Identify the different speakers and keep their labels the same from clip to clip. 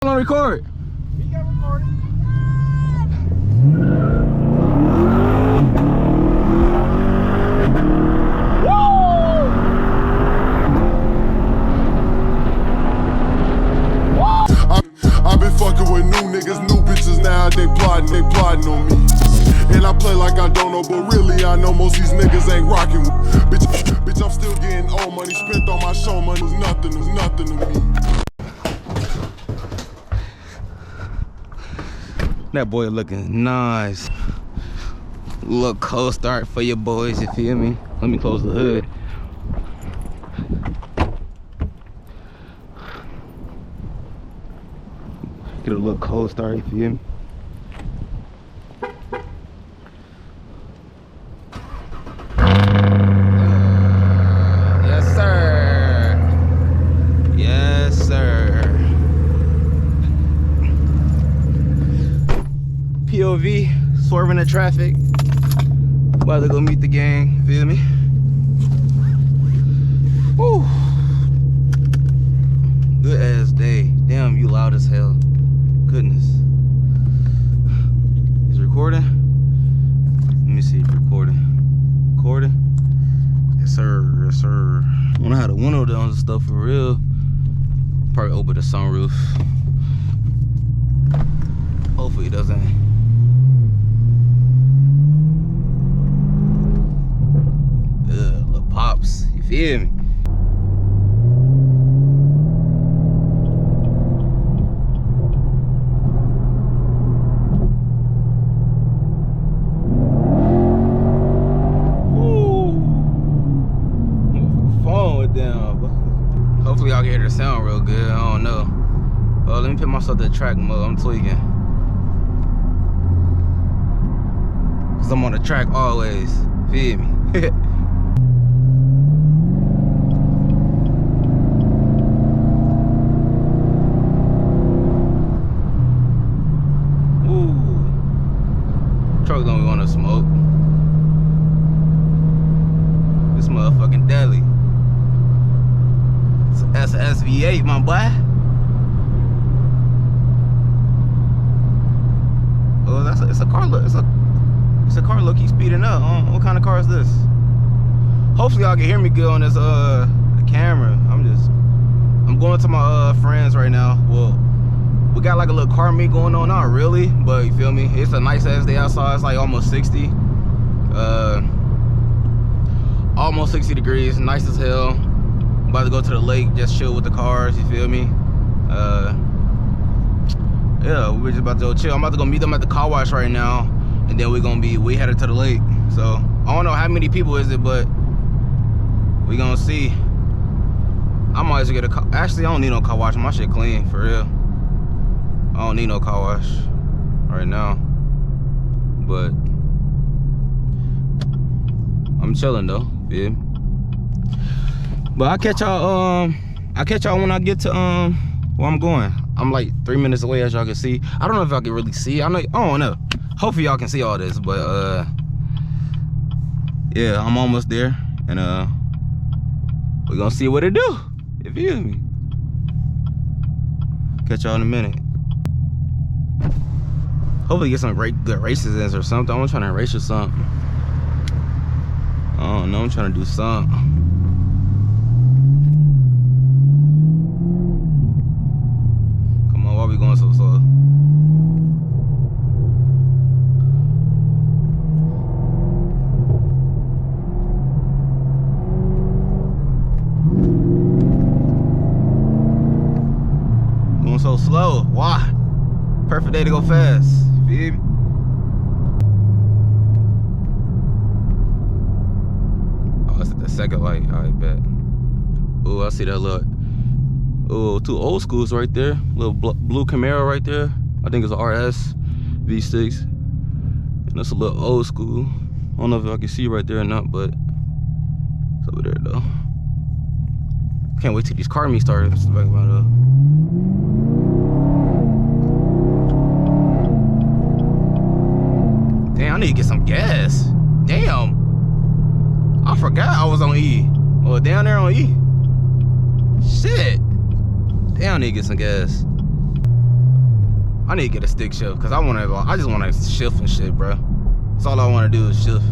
Speaker 1: On record.
Speaker 2: We got recording.
Speaker 3: I've been fucking with new niggas, new bitches now, they plotting on me. And I play like I don't know, but really I know most these niggas ain't rocking with. Bitch, I'm still getting old money, spent on my show money, it's nothing to me.
Speaker 1: That boy looking nice. Little cold start for your boys, you feel me? Let me close the hood. Get a little cold start, you feel me? Yes, sir. Yes, sir. POV, swerving the traffic. About to go meet the gang, feel me? Woo. Good ass day. Damn, you loud as hell. Goodness. Is it recording? Let me see if it's recording. Recording? Yes, sir. Yes, sir. I wonder how the window down and stuff for real. Probably open the sunroof. Hopefully it doesn't. Little pops, you feel me? Hopefully y'all can hear the sound real good. I don't know. Let me put myself to the track mode. I'm tweaking. Cause I'm on the track always. Feel me? Ooh. Truck don't want to smoke. This motherfucking deli. That's an SV8, my boy. Oh, it's a car. It's a car. Look, he's speeding up. What kind of car is this? Hopefully, y'all can hear me good on this the camera. I'm going to my friends right now. Well, we got like a little car meet going on. Not really, but you feel me? It's a nice ass day outside. It's like almost 60. Almost 60 degrees. Nice as hell. About to go to the lake, just chill with the cars, you feel me? Yeah, we're just about to go chill. I'm about to go meet them at the car wash right now, and then we headed to the lake. So I don't know how many people is it, but we gonna see. I might as well get a car. Actually, I don't need no car wash. My shit clean, for real. I don't need no car wash right now. But I'm chilling though, feel me? But I'll catch y'all when I get to where I'm going. I'm like 3 minutes away, as y'all can see. I don't know if y'all can really see. I don't know. Hopefully y'all can see all this, but yeah, I'm almost there, and we're gonna see what it do. You feel me? Catch y'all in a minute. Hopefully get some good races in or something. I'm trying to race or something. I don't know, I'm trying to do something. Why we going so slow? Going so slow. Why? Perfect day to go fast. You feel me? Oh, it's at the second light. I bet. Oh, I see that look. Oh, two old schools right there. Little blue Camaro right there. I think it's an RS V6. And that's a little old school. I don't know if I can see right there or not, but it's over there though. Can't wait till these car meets start. Damn, I need to get some gas. Damn. I forgot I was on E. Oh, down there on E. Shit. Damn, I need to get some gas. I need to get a stick shift because I just want to shift and shit, bro. That's all I want to do is shift.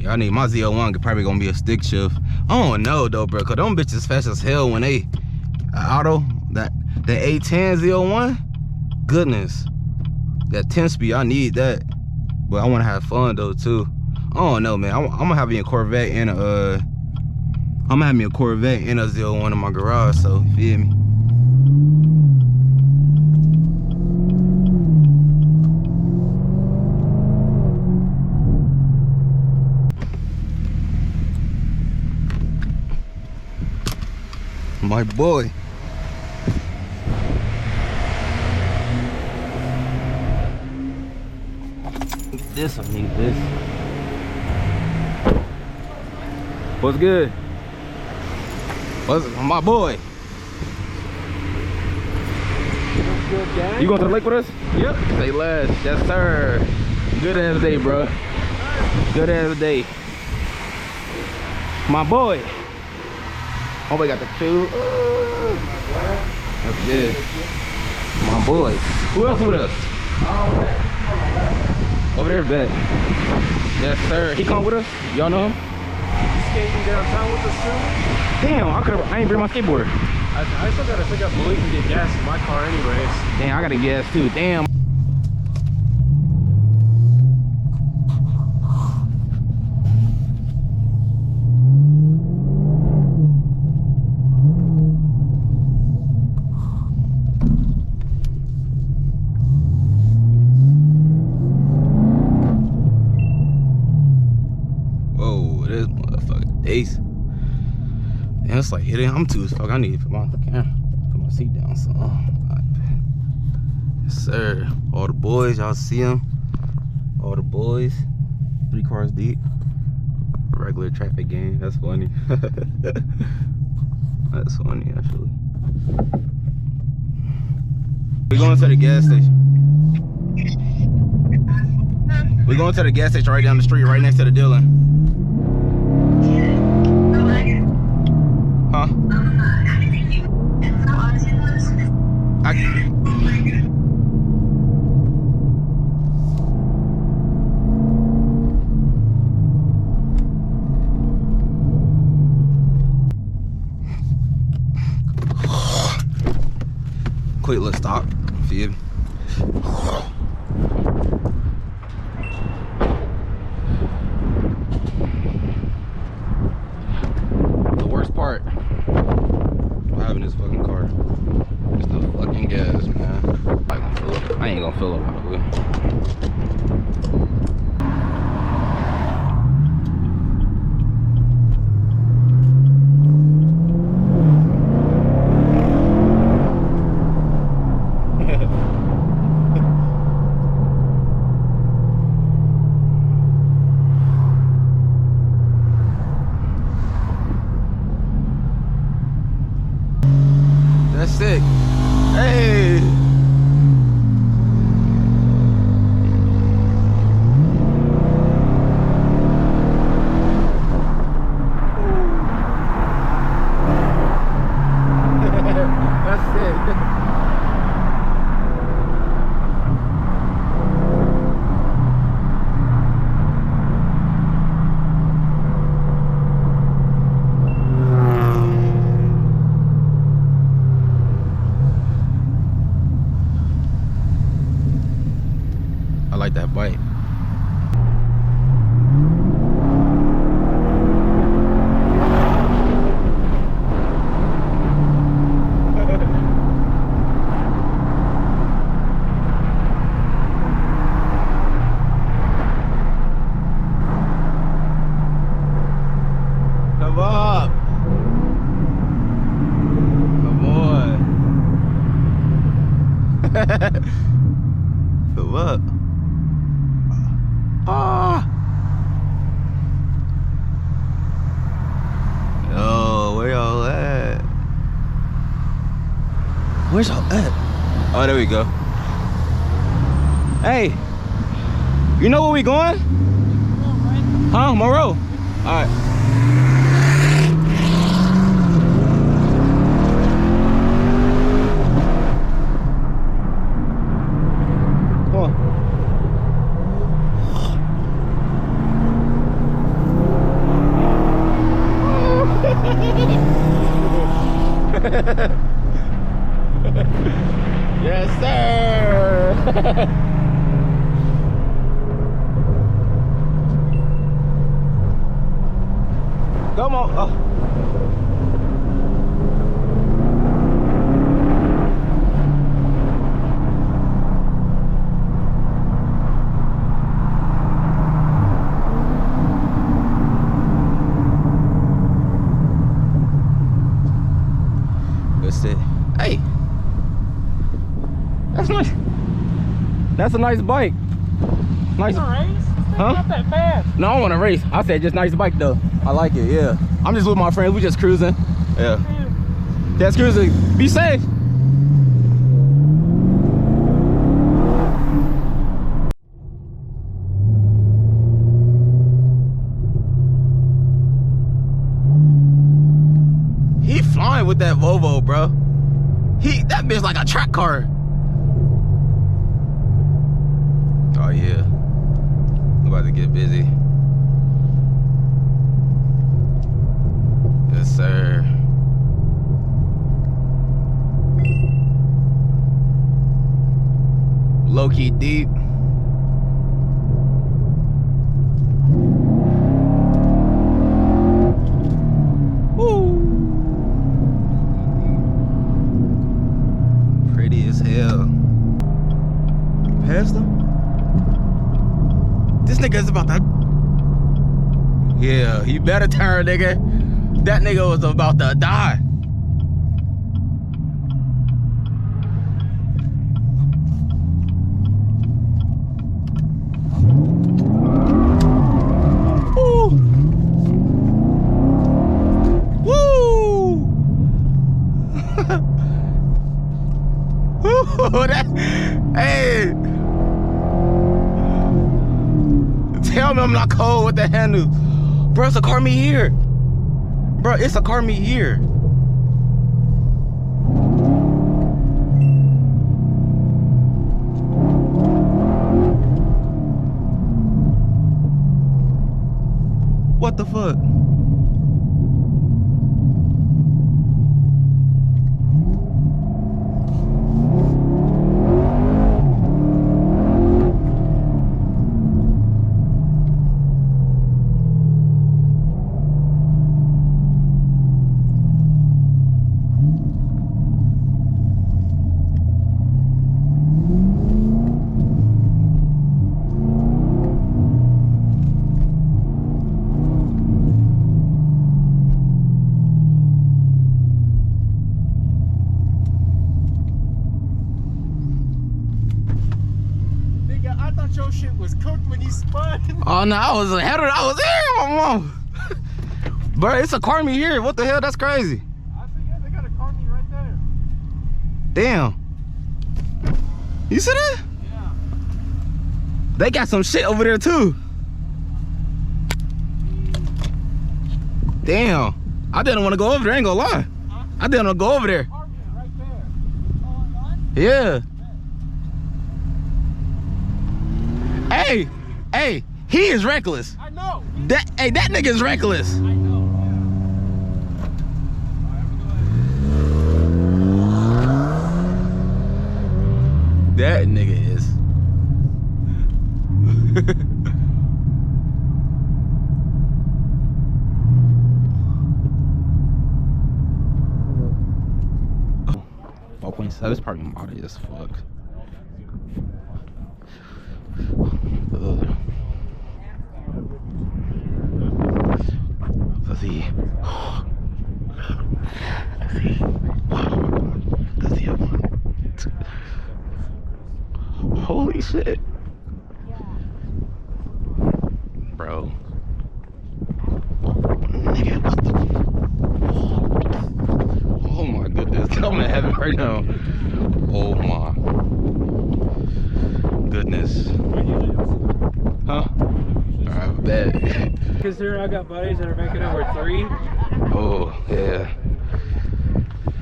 Speaker 1: I need my ZL1 probably gonna be a stick shift. I don't know though, bro, cause them bitches fast as hell when they auto. That A10 ZL1, goodness, that 10 speed, I need that. But I want to have fun though too. I don't know, man. I'm gonna have me a Corvette and a ZL1 in my garage. So you feel me? My boy. This, I need this. What's good? What's my boy?
Speaker 2: What's good, gang?
Speaker 1: You going to the lake with us?
Speaker 2: Yep.
Speaker 1: Say less. Yes, sir. Good ass day, bro. Good ass day. My boy. Oh, we got the two. That's good. My boy. Who else with us? Over there, bet. Yes, sir. He come with us? Y'all know him?
Speaker 2: You skating downtown with us too?
Speaker 1: Damn, I ain't bring my skateboard.
Speaker 2: I still gotta pick up Malik and get gas in my car anyways.
Speaker 1: Damn, I gotta gas too. Damn. Ace. And it's like hitting. I'm too as fuck. I need to put my seat down. So, yes, sir. All the boys, y'all see them. All the boys. 3 cars deep. Regular traffic game. That's funny. That's funny, actually. We're going to the gas station. We're going to the gas station right down the street, right next to the Dillon. Huh? Quick, let's stop. Feel me? The worst part of having this fucking car is the fucking gas, man. I ain't gonna fill up all the way. That's sick. Hey. That's sick. I like that bite. Come up. Come on. Come up. Ah! Yo, where y'all at? Where's y'all at? Oh, there we go. Hey, you know where we going? Huh? Monroe? Alright. Come on. Yes, sir. Come on. Oh. That's it. Hey, that's nice. That's a nice bike. Nice. Huh?
Speaker 2: Not that fast.
Speaker 1: No, I don't want to race. I said just nice bike though. I like it. Yeah. I'm just with my friends. We just cruising. Yeah. Just cruising. Be safe. He flying with that Volvo, bro. That bitch like a track car. Oh yeah. I'm about to get busy. Yes, sir. Low-key deep. Woo. Pretty as hell. Past him? This nigga is about to... Yeah, you better turn, nigga. That nigga was about to die. Woo! Woo! Hey! Tell me I'm not cold with the handle. Bro, it's a car meet here. Bro, it's a car meet here. What the fuck?
Speaker 2: Your shit was cooked when you spun.
Speaker 1: Oh no, I was ahead of it. I was there, my mom. Bro, it's a car meet here. What the hell? That's crazy.
Speaker 2: I see, yeah, they got a car meet right there.
Speaker 1: Damn. You see that?
Speaker 2: Yeah.
Speaker 1: They got some shit over there too. Damn. I didn't want to go over there, I ain't gonna lie.
Speaker 2: Huh?
Speaker 1: I didn't want to go over there.
Speaker 2: Car meet right there.
Speaker 1: Yeah. Hey, hey, he is reckless.
Speaker 2: I know.
Speaker 1: That nigga is reckless.
Speaker 2: I know.
Speaker 1: That nigga is. Oh, 4.7 is probably modern as fuck. Let's see. Let's see. Holy shit. Bro. Nigga, what the... Oh my goodness. I'm in heaven right now. Oh my goodness. goodness. Huh? I bet.
Speaker 2: Considering I got buddies that are making over 3.
Speaker 1: Oh, yeah.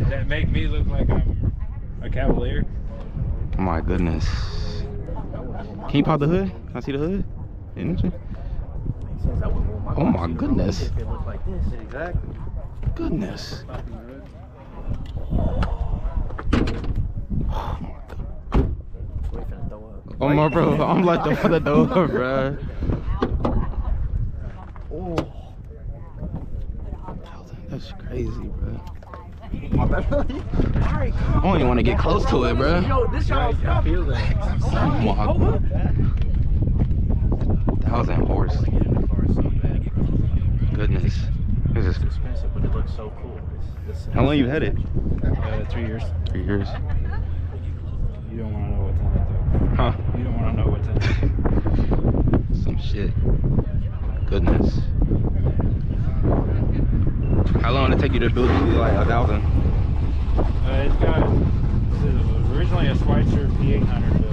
Speaker 2: That make me look like I'm a cavalier.
Speaker 1: Oh my goodness. Can you pop the hood? Can I see the hood? Oh my goodness.
Speaker 2: Exactly.
Speaker 1: Goodness. Oh my bro, I'm like the door, bro. Oh. That's crazy, bro. I don't even want to get close to it, bro.
Speaker 2: Yo, this y'all feel that.
Speaker 1: Oh my God. 1,000 horse. Goodness. This is
Speaker 2: Expensive, but it looks so cool.
Speaker 1: how long you had it?
Speaker 2: 3 years.
Speaker 1: 3 years.
Speaker 2: You don't want to know what's in it though.
Speaker 1: Huh?
Speaker 2: You don't want to know what's in it.
Speaker 1: Some shit. Goodness. How long did it take you to build it? Like 1,000?
Speaker 2: It's got originally a Schweitzer P800 build.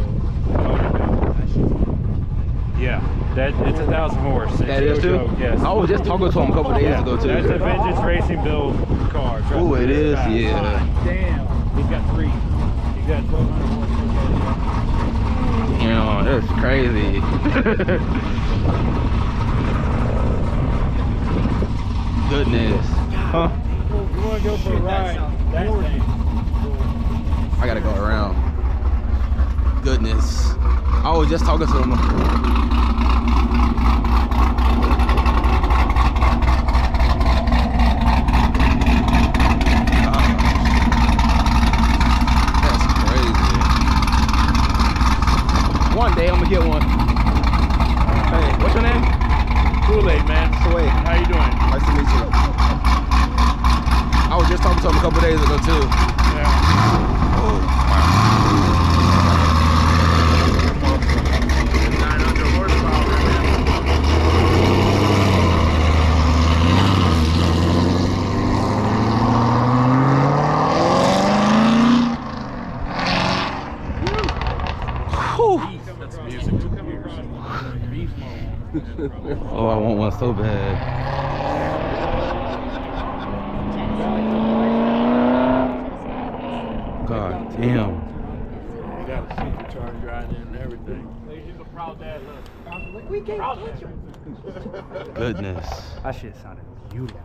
Speaker 2: Yeah, it's 1,000 horse.
Speaker 1: That is too?
Speaker 2: Yes.
Speaker 1: I was just talking to him a couple days ago too.
Speaker 2: That's a vintage racing build car.
Speaker 1: Ooh, it is, yeah.
Speaker 2: Damn. He's got 3. He's got 1,200 horse.
Speaker 1: You know, that's crazy. Goodness. Huh?
Speaker 2: You want to go for a ride? That thing.
Speaker 1: I gotta go around. Goodness. I was just talking to him. That's crazy. One day I'm gonna get one. Hey, what's your name?
Speaker 2: Kool-Aid, man.
Speaker 1: Kool-Aid.
Speaker 2: How you doing?
Speaker 1: Nice to meet you. I was just talking to him a couple days ago too.
Speaker 2: Yeah.
Speaker 1: Oh, wow.
Speaker 2: 900 horsepower, man.
Speaker 1: Whew.
Speaker 2: That's music to the ears.
Speaker 1: Oh, I want one so bad. God damn.
Speaker 2: You got a supercharger riding in and everything. He's a proud dad, look. We can't touch him.
Speaker 1: Goodness.
Speaker 2: That shit sounded beautiful.